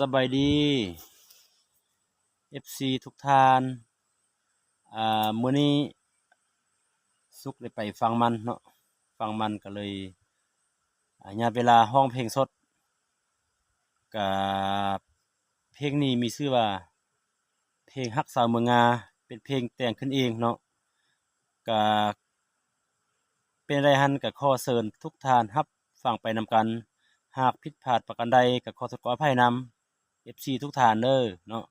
สบายดี FC ทุกท่านมื้อนี้สุกได้ไปฟังมันเนาะฟังมันก็เลยยามเวลาร้องเพลงสดก็เพลงนี้มีชื่อว่าเพลงรักสาวเมืองงาเป็นเพลงแต่งขึ้นเองเนาะก็เป็นไรหั้นก็ขอเชิญทุกท่านรับฟังไปนำกันหากผิดพลาดประการใดก็ขอโทษขออภัยนำ FC ทุกท่านเด้อเนาะ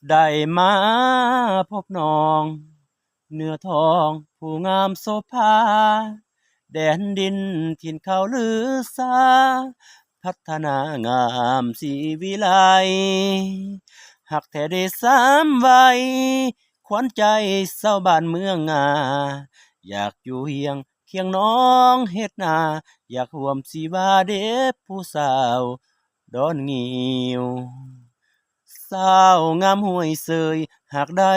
ได้มาพบน้องเนื้อทองผู้งามโสภาแดนดินถิ่นเขาลือสาพัฒนางามสีวิไลหักแท้ได้สามวัยขวัญใจชาวบ้านเมืองงาอยากอยู่เคียงน้องเฮ็ดนาอยากร่วมสิว่าเด็บผู้สาวดอนงิ้ว สาวงามห้วยเสยหากได้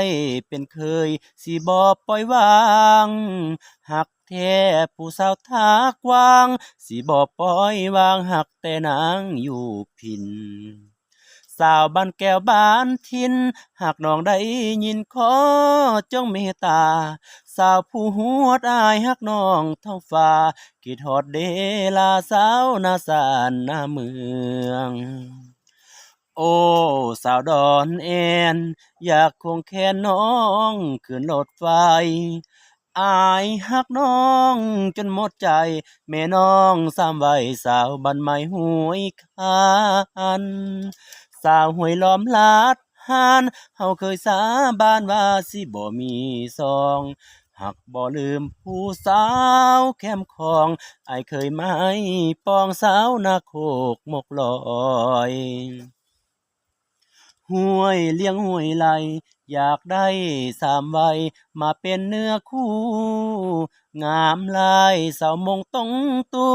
เป็นเคยสิบ่ปล่อยวางหักแท้ผู้สาวทักวางสิบ่ปล่อยวางหักแต่นางอยู่พินสาวบ้านแก้วบ้านทินหากน้องได้ยินขอจงเมตตาสาวผู้หัวดอายหักน้องท้องฟ้าคิดฮอดเดลาสาวนาสานนาเมือง โอ้สาวดอนแอนอยากควงแขนน้องขึ้นรถไฟอายฮักน้องจนหมดใจแม่น้องสามวัยสาวบ้านใหม่ห้วยคานสาวห้วยล้อมลาดหานเฮาเคยสาบานว่าสิบ่มีสองหักบ่ลืมผู้สาวแคมคองอายเคยไม้ปองสาวนาโคกมกลอย ห้วยเลี้ยงห้วยไหลอยากได้สามวัยมาเป็นเนื้อคู่งามลายสาวมงต้องตู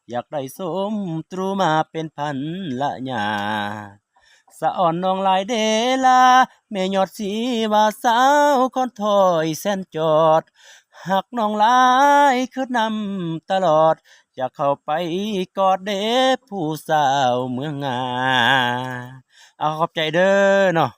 อยากได้สมตรูมาเป็นพันละหยาสะอ่อนน้องลายเดลาแม่ยอดสีว่าสาวคอนถอยแสนจอดหักน้องลายคือนำตลอดอยากเข้าไปกอดเด้ผู้สาวเมืองงา เอาขอบใจเด้อเนาะ